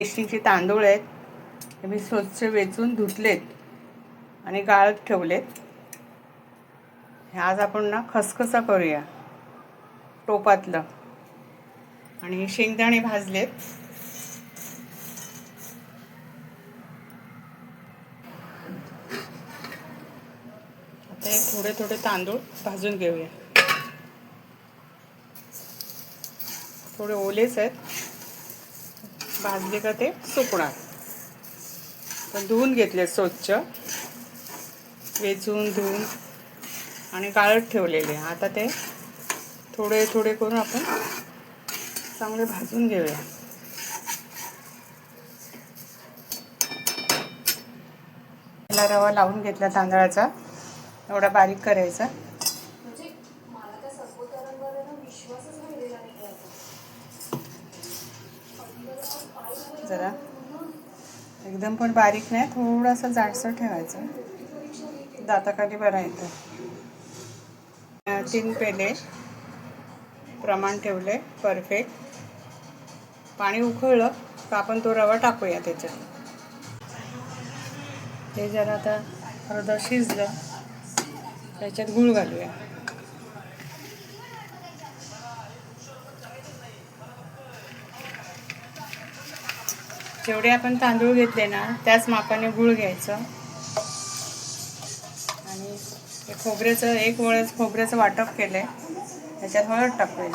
रेशनिंगचे तांदूळ आहेत, हे मी स्वच्छ वेचून धुतलेत आणि गाळत ठेवलेत. आज आपण ना खसखसा करूया टोपातलं. आणि शेंगदाणे भाजलेत. आता हे थोडे थोडे तांदूळ भाजून घेऊया. थोडे ओलेच आहेत, भाजले का ते सुकणार. पण धुवून घेतले स्वच्छ, वेचून धुवून आणि गाळत ठेवलेले. आता ते थोडे थोडे करून आपण चांगले भाजून घेऊया. त्याला रवा लावून घेतला तांदळाचा, एवढा बारीक करायचा. जरा एकदम पण बारीक नाही, थोडासा जाडसर ठेवायचं, दाताखाली बरा येतं. 3 पेले प्रमाण ठेवले परफेक्ट. पाणी उकळलं का आपण तो रवा टाकूया त्याच्यात. ते जरा आता अर्ध शिजलं, त्याच्यात गूळ घालूया. जेवढे आपण तांदूळ घेतले ना त्याच मापाने गूळ घ्यायचं. आणि खोबऱ्याचं 1 वळस खोबऱ्याचं वाटप केलंय, त्याच्यात हळद टाकूया.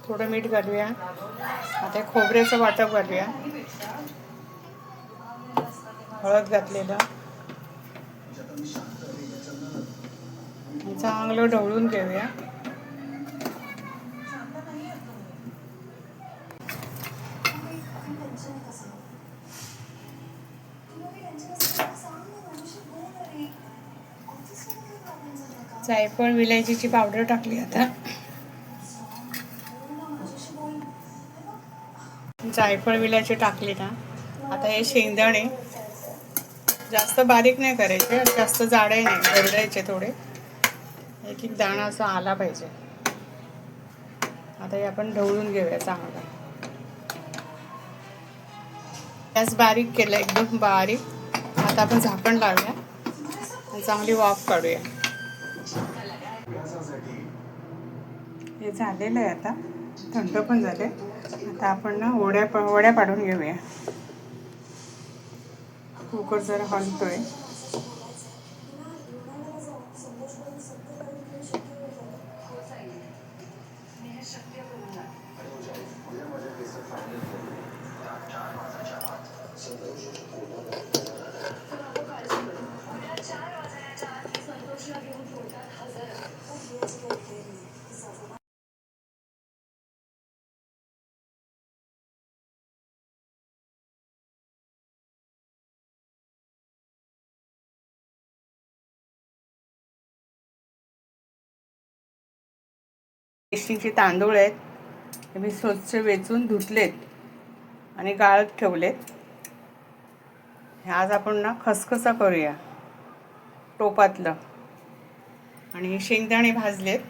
थोडं मीठ घालूया. आता खोबऱ्याचं वाटप घालूया. हळद घातलेलं चांगलं ढवळून घेऊया. जायफळ विलायचीची पावडर टाकली. आता जायफळ विलायची टाकली ना. आता हे शेंगदाणे जास्त बारीक नाही करायचे, जास्त जाडही नाही, भरडायचे थोडे. एक एक दाणा असा आला पाहिजे. आता हे आपण ढवळून घेऊया चांगलं. गॅस बारीक केलं, एकदम बारीक. आता आपण झाकण लावूया आणि चांगली वाफ काढूया. हे झालेलं आहे, आता थंड पण झाले. आता आपण ना वड्या पाडून घेऊया. कुकर जरा हलतोय. रेशनिंगचे तांदूळ आहेत, हे मी स्वच्छ वेचून धुतलेत आणि गाळत ठेवलेत. आज आपण ना खसखसा करूया टोपातलं. आणि शेंगदाणे भाजलेत.